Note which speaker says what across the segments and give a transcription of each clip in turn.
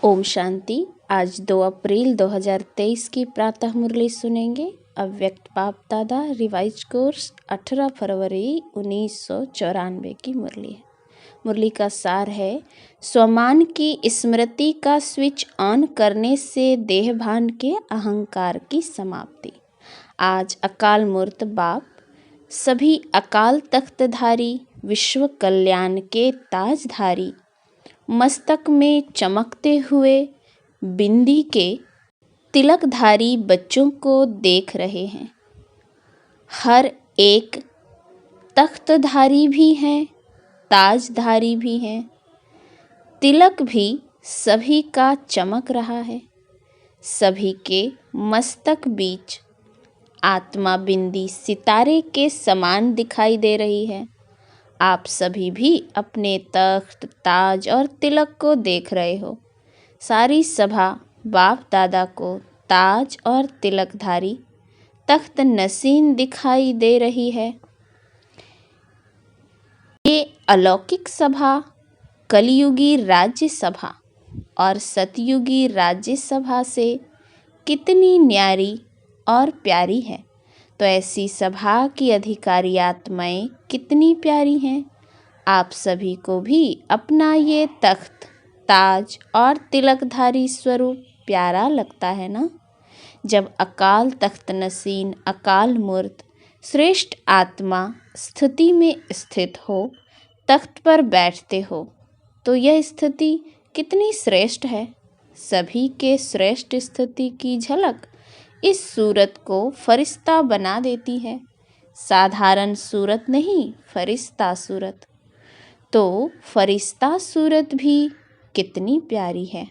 Speaker 1: ओम शांति। आज 2 अप्रैल 2023 की प्रातः मुरली सुनेंगे। अव्यक्त बाप दादा रिवाइज कोर्स 18 फरवरी 1994 की मुरली है। मुरली का सार है, स्वमान की स्मृति का स्विच ऑन करने से देहभान के अहंकार की समाप्ति। आज अकाल मूर्त बाप सभी अकाल तख्तधारी, विश्व कल्याण के ताजधारी, मस्तक में चमकते हुए बिंदी के तिलकधारी बच्चों को देख रहे हैं। हर एक तख्तधारी भी हैं, ताजधारी भी हैं, तिलक भी सभी का चमक रहा है। सभी के मस्तक बीच आत्मा बिंदी सितारे के समान दिखाई दे रही है। आप सभी भी अपने तख्त, ताज और तिलक को देख रहे हो। सारी सभा बाप दादा को ताज और तिलकधारी तख्त नसीन दिखाई दे रही है। ये अलौकिक सभा कलयुगी राज्य सभा और सतयुगी राज्य सभा से कितनी न्यारी और प्यारी है। तो ऐसी सभा की अधिकारी आत्माएं कितनी प्यारी हैं। आप सभी को भी अपना ये तख्त, ताज और तिलकधारी स्वरूप प्यारा लगता है ना। जब अकाल तख्त नसीन, अकाल मूर्त, श्रेष्ठ आत्मा स्थिति में स्थित हो, तख्त पर बैठते हो, तो यह स्थिति कितनी श्रेष्ठ है। सभी के श्रेष्ठ स्थिति की झलक इस सूरत को फरिश्ता बना देती है। साधारण सूरत नहीं, फरिश्ता सूरत। तो फरिश्ता सूरत भी कितनी प्यारी है।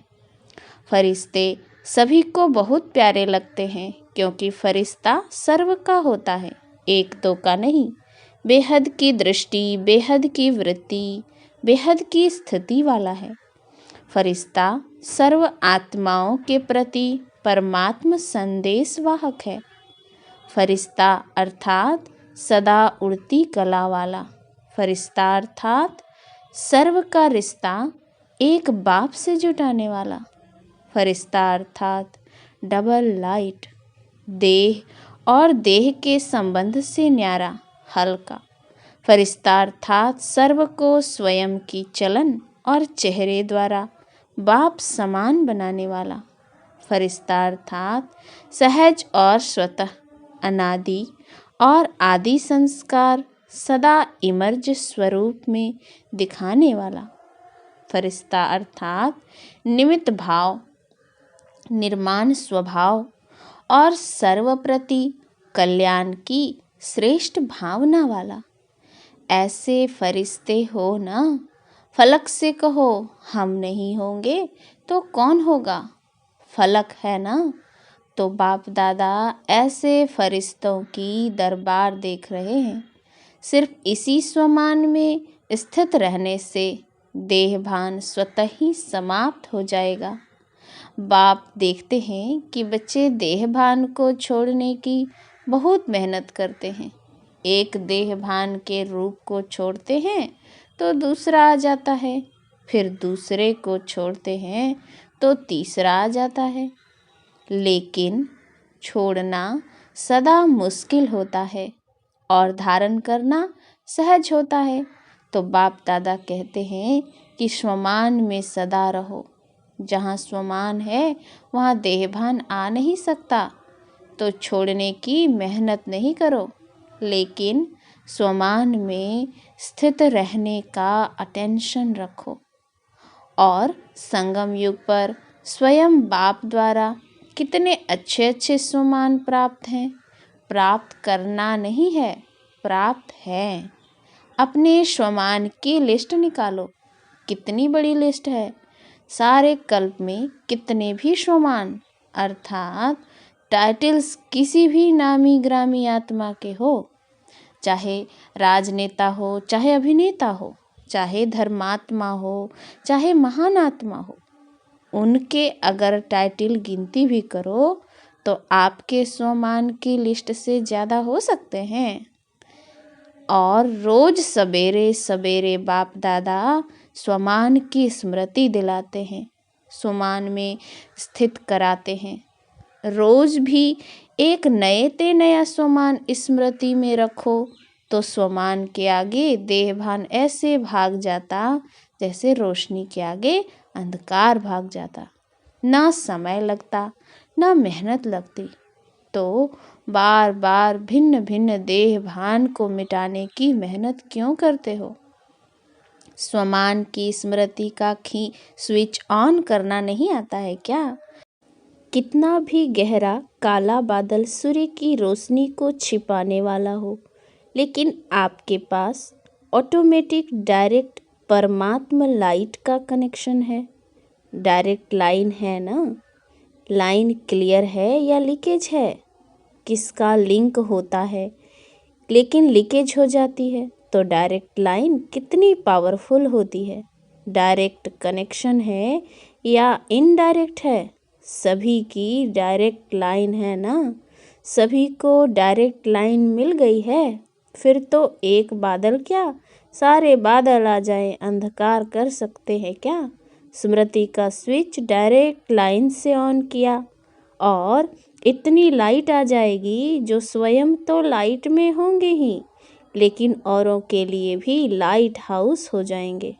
Speaker 1: फरिश्ते सभी को बहुत प्यारे लगते हैं, क्योंकि फरिश्ता सर्व का होता है, एक दो का नहीं। बेहद की दृष्टि, बेहद की वृत्ति, बेहद की स्थिति वाला है। फरिश्ता सर्व आत्माओं के प्रति परमात्मा संदेश वाहक है। फरिश्ता अर्थात सदा उड़ती कला वाला। फरिश्ता अर्थात सर्व का रिश्ता एक बाप से जुटाने वाला। फरिश्ता अर्थात डबल लाइट, देह और देह के संबंध से न्यारा, हल्का। फरिश्ता अर्थात सर्व को स्वयं की चलन और चेहरे द्वारा बाप समान बनाने वाला। फरिश्ता अर्थात सहज और स्वतः, अनादि और आदि संस्कार सदा इमर्ज स्वरूप में दिखाने वाला। फरिश्ता अर्थात निमित्त भाव, निर्माण स्वभाव और सर्वप्रति कल्याण की श्रेष्ठ भावना वाला। ऐसे फरिश्ते हो ना। फलक से कहो हम नहीं होंगे तो कौन होगा। फलक है ना। तो बाप दादा ऐसे फरिश्तों की दरबार देख रहे हैं। सिर्फ इसी स्वमान में स्थित रहने से देहभान स्वतः ही समाप्त हो जाएगा। बाप देखते हैं कि बच्चे देहभान को छोड़ने की बहुत मेहनत करते हैं। एक देहभान के रूप को छोड़ते हैं तो दूसरा आ जाता है, फिर दूसरे को छोड़ते हैं तो तीसरा आ जाता है। लेकिन छोड़ना सदा मुश्किल होता है और धारण करना सहज होता है। तो बाप दादा कहते हैं कि स्वमान में सदा रहो। जहाँ स्वमान है वहाँ देहभान आ नहीं सकता। तो छोड़ने की मेहनत नहीं करो, लेकिन स्वमान में स्थित रहने का अटेंशन रखो। और संगम युग पर स्वयं बाप द्वारा कितने अच्छे अच्छे स्वमान प्राप्त हैं। प्राप्त करना नहीं है, प्राप्त है। अपने स्वमान की लिस्ट निकालो। कितनी बड़ी लिस्ट है। सारे कल्प में कितने भी स्वमान अर्थात टाइटल्स किसी भी नामी ग्रामी आत्मा के हो, चाहे राजनेता हो, चाहे अभिनेता हो, चाहे धर्मात्मा हो, चाहे महान आत्मा हो, उनके अगर टाइटल गिनती भी करो तो आपके स्वमान की लिस्ट से ज़्यादा हो सकते हैं। और रोज सवेरे सवेरे बाप दादा स्वमान की स्मृति दिलाते हैं। स्वमान में स्थित कराते हैं। रोज भी एक नए ते नया स्वमान स्मृति में रखो तो स्वमान के आगे देहभान ऐसे भाग जाता जैसे रोशनी के आगे अंधकार भाग जाता। ना समय लगता, ना मेहनत लगती। तो बार बार भिन्न भिन्न देह भान को मिटाने की मेहनत क्यों करते हो? स्वमान की स्मृति का स्विच ऑन करना नहीं आता है क्या? कितना भी गहरा काला बादल सूर्य की रोशनी को छिपाने वाला हो, लेकिन आपके पास ऑटोमेटिक डायरेक्ट परमात्मा लाइट का कनेक्शन है। डायरेक्ट लाइन है ना? लाइन क्लियर है या लीकेज है? किसका लिंक होता है लेकिन लीकेज हो जाती है? तो डायरेक्ट लाइन कितनी पावरफुल होती है। डायरेक्ट कनेक्शन है या इनडायरेक्ट है? सभी की डायरेक्ट लाइन है ना? सभी को डायरेक्ट लाइन मिल गई है। फिर तो एक बादल क्या, सारे बादल आ जाए, अंधकार कर सकते हैं क्या? स्मृति का स्विच डायरेक्ट लाइन से ऑन किया और इतनी लाइट आ जाएगी जो स्वयं तो लाइट में होंगे ही, लेकिन औरों के लिए भी लाइट हाउस हो जाएंगे।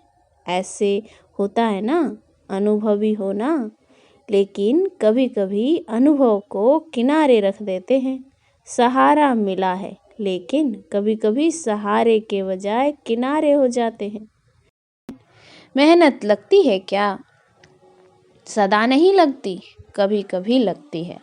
Speaker 1: ऐसे होता है ना? अनुभवी हो ना? लेकिन कभी कभी अनुभव को किनारे रख देते हैं। सहारा मिला है, लेकिन कभी कभी सहारे के बजाय किनारे हो जाते हैं। मेहनत लगती है क्या? सदा नहीं लगती, कभी कभी लगती है।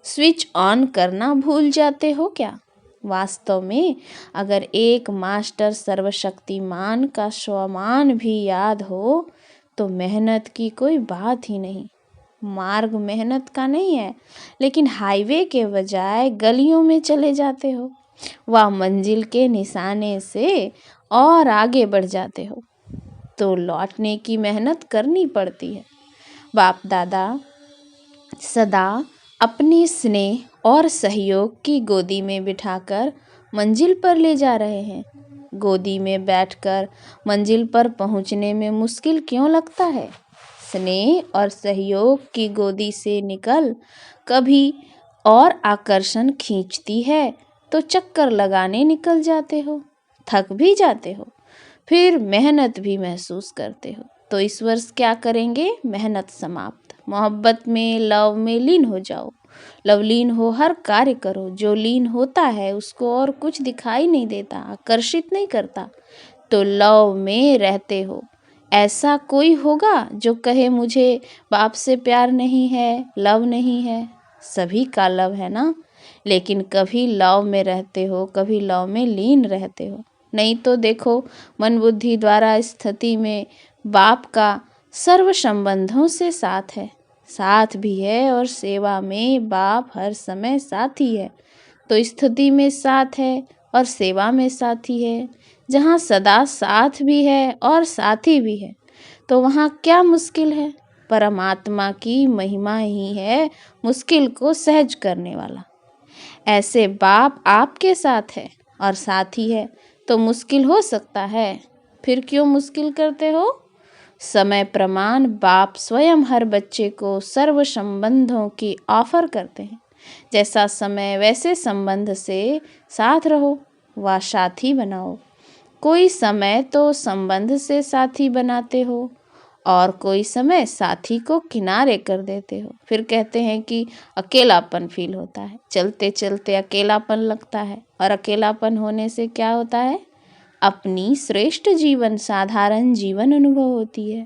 Speaker 1: स्विच ऑन करना भूल जाते हो क्या? वास्तव में अगर एक मास्टर सर्वशक्तिमान का स्वमान भी याद हो तो मेहनत की कोई बात ही नहीं। मार्ग मेहनत का नहीं है, लेकिन हाईवे के बजाय गलियों में चले जाते हो। वह मंजिल के निशाने से और आगे बढ़ जाते हो तो लौटने की मेहनत करनी पड़ती है। बाप दादा सदा अपने स्नेह और सहयोग की गोदी में बिठाकर मंजिल पर ले जा रहे हैं। गोदी में बैठकर मंजिल पर पहुंचने में मुश्किल क्यों लगता है? स्नेह और सहयोग की गोदी से निकल कभी और आकर्षण खींचती है तो चक्कर लगाने निकल जाते हो, थक भी जाते हो, फिर मेहनत भी महसूस करते हो। तो इस वर्ष क्या करेंगे? मेहनत समाप्त। मोहब्बत में, लव में लीन हो जाओ। लवलीन हो, हर कार्य करो। जो लीन होता है उसको और कुछ दिखाई नहीं देता, आकर्षित नहीं करता। तो लव में रहते हो। ऐसा कोई होगा जो कहे मुझे बाप से प्यार नहीं है, लव नहीं है? सभी का लव है ना, लेकिन कभी लव में रहते हो, कभी लव में लीन रहते हो। नहीं तो देखो, मन बुद्धि द्वारा स्थिति में बाप का सर्व संबंधों से साथ है, साथ भी है, और सेवा में बाप हर समय साथी है। तो स्थिति में साथ है और सेवा में साथी है। जहाँ सदा साथ भी है और साथी भी है तो वहाँ क्या मुश्किल है? परमात्मा की महिमा ही है मुश्किल को सहज करने वाला। ऐसे बाप आपके साथ है और साथी है तो मुश्किल हो सकता है। फिर क्यों मुश्किल करते हो? समय प्रमाण बाप स्वयं हर बच्चे को सर्व संबंधों की ऑफर करते हैं। जैसा समय वैसे संबंध से साथ रहो व साथी बनाओ। कोई समय तो संबंध से साथी बनाते हो और कोई समय साथी को किनारे कर देते हो। फिर कहते हैं कि अकेलापन फील होता है, चलते चलते अकेलापन लगता है। और अकेलापन होने से क्या होता है? अपनी श्रेष्ठ जीवन, साधारण जीवन अनुभव होती है।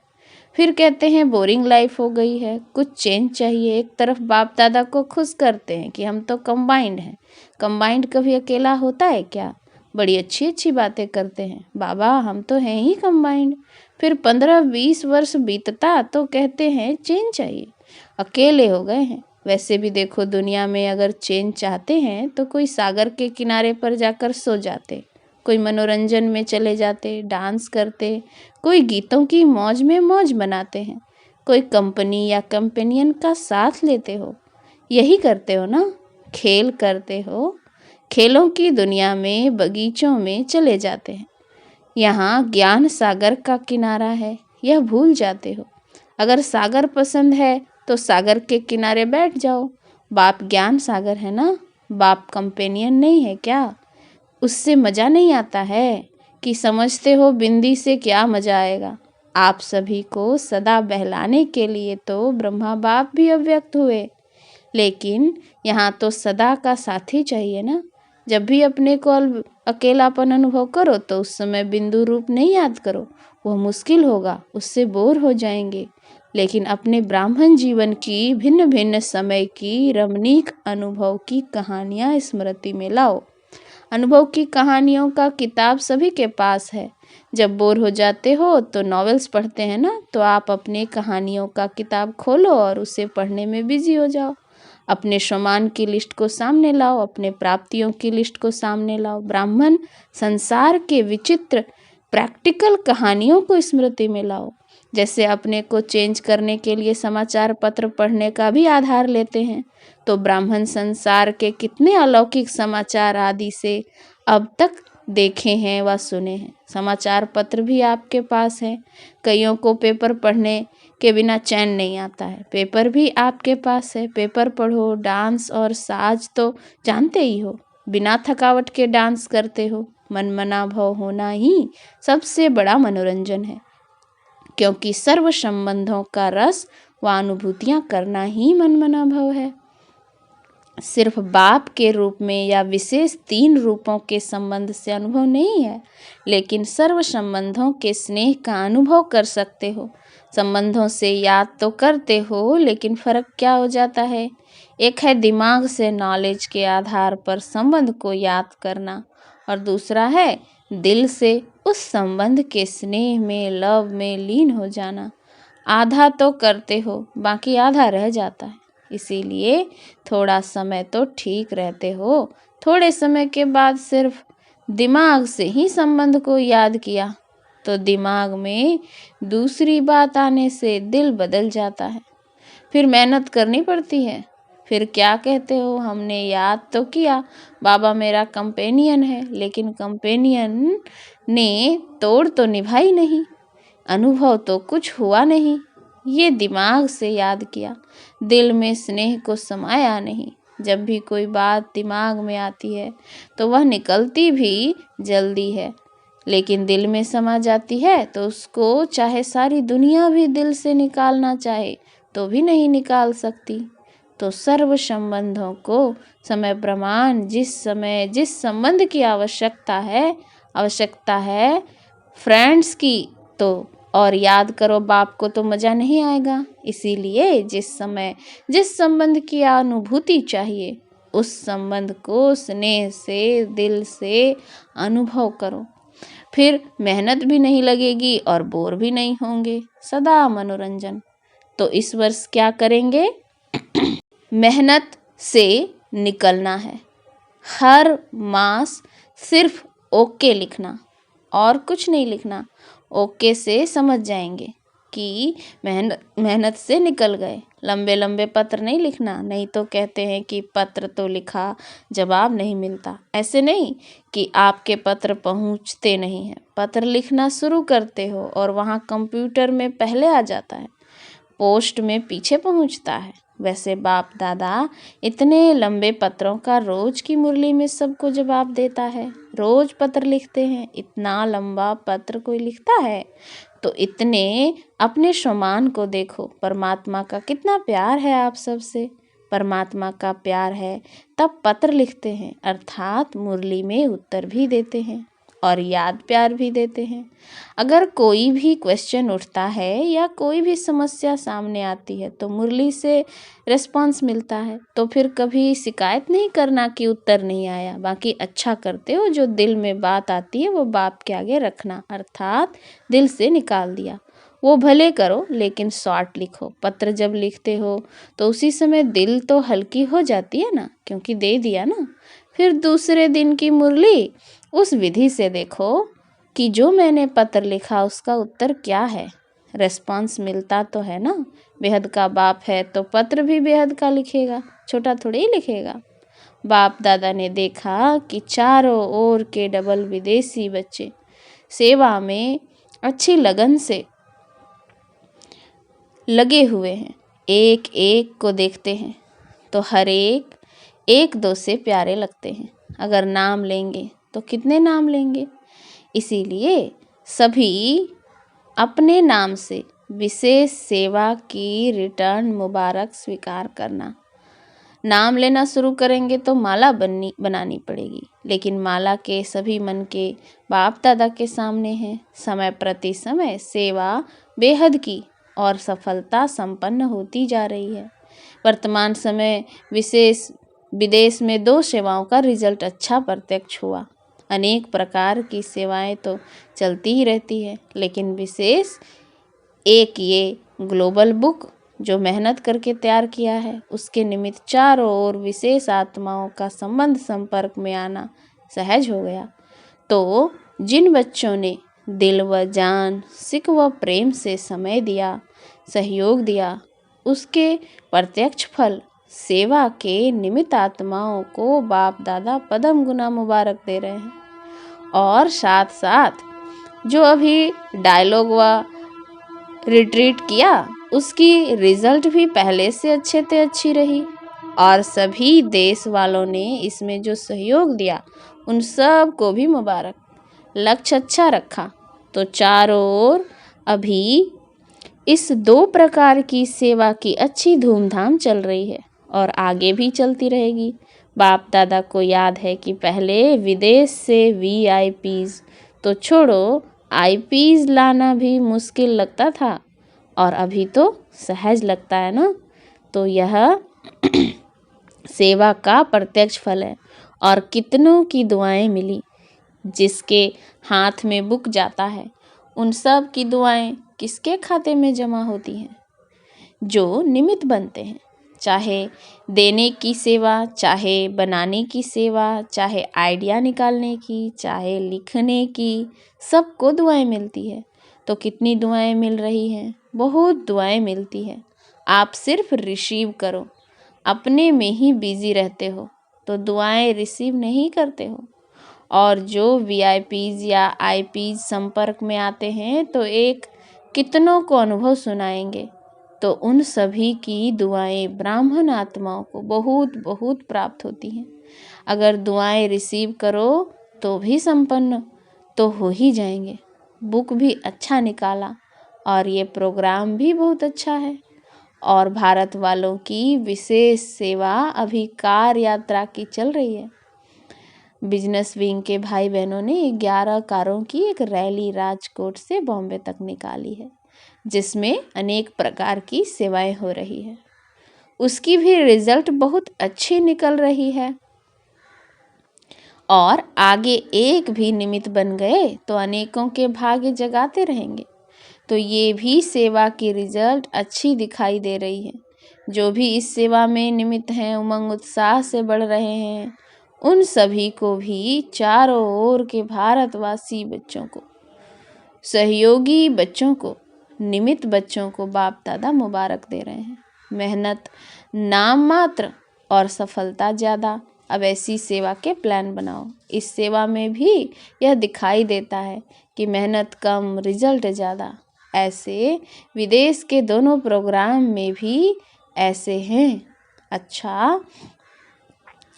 Speaker 1: फिर कहते हैं बोरिंग लाइफ हो गई है, कुछ चेंज चाहिए। एक तरफ बाप दादा को खुश करते हैं कि हम तो कंबाइंड हैं। कंबाइंड कभी अकेला होता है क्या? बड़ी अच्छी अच्छी बातें करते हैं, बाबा हम तो हैं ही कंबाइंड। फिर 15-20 वर्ष बीतता तो कहते हैं चेंज चाहिए, अकेले हो गए हैं। वैसे भी देखो, दुनिया में अगर चेंज चाहते हैं तो कोई सागर के किनारे पर जाकर सो जाते, कोई मनोरंजन में चले जाते, डांस करते, कोई गीतों की मौज में मौज बनाते हैं, कोई कंपनी या कंपेनियन का साथ लेते हो। यही करते हो ना? खेल करते हो, खेलों की दुनिया में बगीचों में चले जाते हैं। यहाँ ज्ञान सागर का किनारा है, यह भूल जाते हो। अगर सागर पसंद है तो सागर के किनारे बैठ जाओ। बाप ज्ञान सागर है ना, बाप कंपेनियन नहीं है क्या? उससे मज़ा नहीं आता है कि समझते हो बिंदी से क्या मज़ा आएगा। आप सभी को सदा बहलाने के लिए तो ब्रह्मा बाप भी अव्यक्त हुए, लेकिन यहाँ तो सदा का साथी चाहिए ना। जब भी अपने को अकेलापन अनुभव करो तो उस समय बिंदु रूप नहीं याद करो, वह मुश्किल होगा, उससे बोर हो जाएंगे। लेकिन अपने ब्राह्मण जीवन की भिन्न भिन्न समय की रमणीक अनुभव की कहानियाँ स्मृति में लाओ। अनुभव की कहानियों का किताब सभी के पास है। जब बोर हो जाते हो तो नॉवेल्स पढ़ते हैं ना, तो आप अपने कहानियों का किताब खोलो और उसे पढ़ने में बिजी हो जाओ। अपने सम्मान की लिस्ट को सामने लाओ, अपने प्राप्तियों की लिस्ट को सामने लाओ। ब्राह्मण संसार के विचित्र प्रैक्टिकल कहानियों को स्मृति में लाओ। जैसे अपने को चेंज करने के लिए समाचार पत्र पढ़ने का भी आधार लेते हैं, तो ब्राह्मण संसार के कितने अलौकिक समाचार आदि से अब तक देखे हैं व सुने हैं। समाचार पत्र भी आपके पास है। कईयों को पेपर पढ़ने के बिना चैन नहीं आता है, पेपर भी आपके पास है। पेपर पढ़ो। डांस और साज तो जानते ही हो, बिना थकावट के डांस करते हो। मनमना भाव होना ही सबसे बड़ा मनोरंजन है, क्योंकि सर्व संबंधों का रस व अनुभूतियाँ करना ही मनमना भाव है। सिर्फ बाप के रूप में या विशेष 3 रूपों के संबंध से अनुभव नहीं है, लेकिन सर्व संबंधों के स्नेह का अनुभव कर सकते हो। संबंधों से याद तो करते हो, लेकिन फर्क क्या हो जाता है? एक है दिमाग से नॉलेज के आधार पर संबंध को याद करना, और दूसरा है दिल से उस संबंध के स्नेह में, लव में लीन हो जाना। आधा तो करते हो, बाकी आधा रह जाता है। इसीलिए थोड़ा समय तो ठीक रहते हो, थोड़े समय के बाद सिर्फ दिमाग से ही संबंध को याद किया तो दिमाग में दूसरी बात आने से दिल बदल जाता है। फिर मेहनत करनी पड़ती है। फिर क्या कहते हो, हमने याद तो किया, बाबा मेरा कंपेनियन है, लेकिन कंपेनियन ने तोड़ तो निभाई नहीं, अनुभव तो कुछ हुआ नहीं। ये दिमाग से याद किया, दिल में स्नेह को समाया नहीं। जब भी कोई बात दिमाग में आती है तो वह निकलती भी जल्दी है, लेकिन दिल में समा जाती है तो उसको चाहे सारी दुनिया भी दिल से निकालना चाहे तो भी नहीं निकाल सकती। तो सर्व संबंधों को समय प्रमाण, जिस समय जिस संबंध की आवश्यकता है फ्रेंड्स की, तो और याद करो बाप को तो मज़ा नहीं आएगा। इसीलिए जिस समय जिस संबंध की अनुभूति चाहिए उस संबंध को स्नेह से, दिल से अनुभव करो। फिर मेहनत भी नहीं लगेगी और बोर भी नहीं होंगे, सदा मनोरंजन। तो इस वर्ष क्या करेंगे? मेहनत से निकलना है। हर मास सिर्फ ओके लिखना और कुछ नहीं लिखना। ओके से समझ जाएंगे कि मेहनत से निकल गए। लंबे लंबे पत्र नहीं लिखना, नहीं तो कहते हैं कि पत्र तो लिखा, जवाब नहीं मिलता। ऐसे नहीं कि आपके पत्र पहुंचते नहीं हैं, पत्र लिखना शुरू करते हो और वहाँ कंप्यूटर में पहले आ जाता है, पोस्ट में पीछे पहुंचता है। वैसे बाप दादा इतने लंबे पत्रों का रोज की मुरली में सबको जवाब देता है। रोज पत्र लिखते हैं, इतना लंबा पत्र कोई लिखता है? तो इतने अपने सम्मान को देखो। परमात्मा का कितना प्यार है आप सबसे। परमात्मा का प्यार है तब पत्र लिखते हैं, अर्थात मुरली में उत्तर भी देते हैं और याद प्यार भी देते हैं। अगर कोई भी क्वेश्चन उठता है या कोई भी समस्या सामने आती है तो मुरली से रिस्पांस मिलता है। तो फिर कभी शिकायत नहीं करना कि उत्तर नहीं आया, बाकी अच्छा करते हो। जो दिल में बात आती है वो बाप के आगे रखना, अर्थात दिल से निकाल दिया। वो भले करो लेकिन शॉर्ट लिखो। पत्र जब लिखते हो तो उसी समय दिल तो हल्की हो जाती है ना, क्योंकि दे दिया ना। फिर दूसरे दिन की मुरली उस विधि से देखो कि जो मैंने पत्र लिखा उसका उत्तर क्या है। रेस्पॉन्स मिलता तो है ना। बेहद का बाप है तो पत्र भी बेहद का लिखेगा, छोटा थोड़ी ही लिखेगा। बाप दादा ने देखा कि चारों ओर के डबल विदेशी बच्चे सेवा में अच्छी लगन से लगे हुए हैं, एक एक को देखते हैं तो हर एक एक दो से प्यारे लगते हैं। अगर नाम लेंगे तो कितने नाम लेंगे। इसीलिए सभी अपने नाम से विशेष सेवा की रिटर्न मुबारक स्वीकार करना। नाम लेना शुरू करेंगे तो माला बनानी पड़ेगी, लेकिन माला के सभी मन के बाप दादा के सामने हैं। समय प्रति समय सेवा बेहद की और सफलता संपन्न होती जा रही है। वर्तमान समय विदेश में 2 सेवाओं का रिजल्ट अच्छा प्रत्यक्ष हुआ। अनेक प्रकार की सेवाएं तो चलती ही रहती है, लेकिन विशेष एक ये ग्लोबल बुक जो मेहनत करके तैयार किया है, उसके निमित्त चारों ओर विशेष आत्माओं का संपर्क में आना सहज हो गया। तो जिन बच्चों ने दिल व जान, सिक व प्रेम से समय दिया, सहयोग दिया, उसके प्रत्यक्ष फल सेवा के निमित्त आत्माओं को बाप दादा पदम गुना मुबारक दे रहे हैं। और साथ साथ जो अभी डायलॉग व रिट्रीट किया, उसकी रिजल्ट भी पहले से अच्छी रही और सभी देश वालों ने इसमें जो सहयोग दिया उन सब को भी मुबारक। लक्ष्य अच्छा रखा तो चारों ओर अभी इस 2 प्रकार की सेवा की अच्छी धूमधाम चल रही है और आगे भी चलती रहेगी। बाप दादा को याद है कि पहले विदेश से VIPs तो छोड़ो, IPs लाना भी मुश्किल लगता था और अभी तो सहज लगता है ना। तो यह सेवा का प्रत्यक्ष फल है और कितनों की दुआएं मिली। जिसके हाथ में बुक जाता है उन सब की दुआएं किसके खाते में जमा होती हैं? जो निमित्त बनते हैं। चाहे देने की सेवा, चाहे बनाने की सेवा, चाहे आइडिया निकालने की, चाहे लिखने की, सबको दुआएं मिलती है। तो कितनी दुआएं मिल रही हैं? बहुत दुआएं मिलती हैं। आप सिर्फ रिसीव करो। अपने में ही बिजी रहते हो तो दुआएं रिसीव नहीं करते हो। और जो VIPs या IPs संपर्क में आते हैं तो एक कितनों को अनुभव सुनाएंगे। तो उन सभी की दुआएं ब्राह्मण आत्माओं को बहुत बहुत प्राप्त होती हैं। अगर दुआएं रिसीव करो तो भी संपन्न तो हो ही जाएंगे। बुक भी अच्छा निकाला और ये प्रोग्राम भी बहुत अच्छा है। और भारत वालों की विशेष सेवा अभी कार यात्रा की चल रही है। बिजनेस विंग के भाई बहनों ने 11 कारों की एक रैली राजकोट से बॉम्बे तक निकाली है, जिसमें अनेक प्रकार की सेवाएं हो रही है। उसकी भी रिजल्ट बहुत अच्छी निकल रही है। और आगे एक भी निमित्त बन गए तो अनेकों के भाग्य जगाते रहेंगे। तो ये भी सेवा की रिजल्ट अच्छी दिखाई दे रही है। जो भी इस सेवा में निमित्त हैं, उमंग उत्साह से बढ़ रहे हैं, उन सभी को भी चारों ओर के भारतवासी बच्चों को, सहयोगी बच्चों को, निमित्त बच्चों को बाप दादा मुबारक दे रहे हैं। मेहनत नाम मात्र और सफलता ज़्यादा। अब ऐसी सेवा के प्लान बनाओ। इस सेवा में भी यह दिखाई देता है कि मेहनत कम, रिजल्ट ज़्यादा। ऐसे विदेश के दोनों प्रोग्राम में भी ऐसे हैं। अच्छा,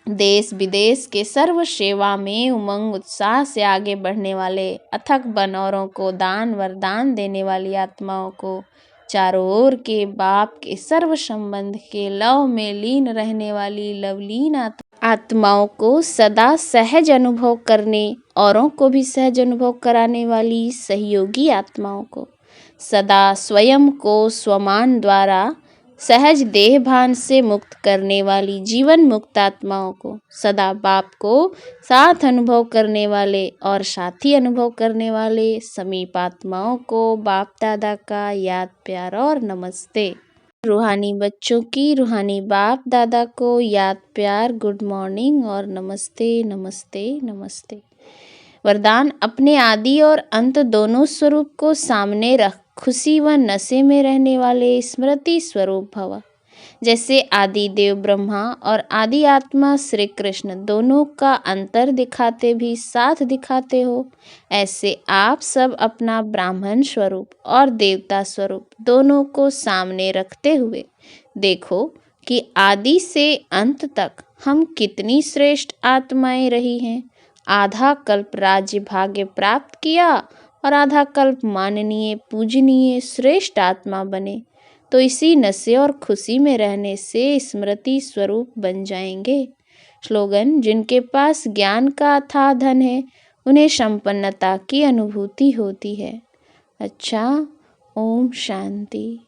Speaker 1: देश विदेश के सर्व सेवा में उमंग उत्साह से आगे बढ़ने वाले अथक बनौरों को, दान वरदान देने वाली आत्माओं को, चारों ओर के बाप के सर्व संबंध के लव में लीन रहने वाली लवलीन आत्माओं को, सदा सहज अनुभव करने, औरों को भी सहज अनुभव कराने वाली सहयोगी आत्माओं को, सदा स्वयं को स्वमान द्वारा सहज देह भान से मुक्त करने वाली जीवन मुक्त आत्माओं को, सदा बाप को साथ अनुभव करने वाले और साथी अनुभव करने वाले समीप आत्माओं को बाप दादा का याद प्यार और नमस्ते। रूहानी बच्चों की रूहानी बाप दादा को याद प्यार, गुड मॉर्निंग और नमस्ते नमस्ते नमस्ते। वरदान: अपने आदि और अंत दोनों स्वरूप को सामने रख खुशी व नशे में रहने वाले स्मृति स्वरूप भव। जैसे आदि देव ब्रह्मा और आदि आत्मा श्री कृष्ण दोनों का अंतर दिखाते भी साथ दिखाते हो, ऐसे आप सब अपना ब्राह्मण स्वरूप और देवता स्वरूप दोनों को सामने रखते हुए देखो कि आदि से अंत तक हम कितनी श्रेष्ठ आत्माएं रही हैं। आधा कल्प राज्य भाग्य प्राप्त किया और आधा कल्प माननीय पूजनीय श्रेष्ठ आत्मा बने, तो इसी नशे और खुशी में रहने से स्मृति स्वरूप बन जाएंगे। स्लोगन: जिनके पास ज्ञान का अथाह धन है उन्हें संपन्नता की अनुभूति होती है। अच्छा, ओम शांति।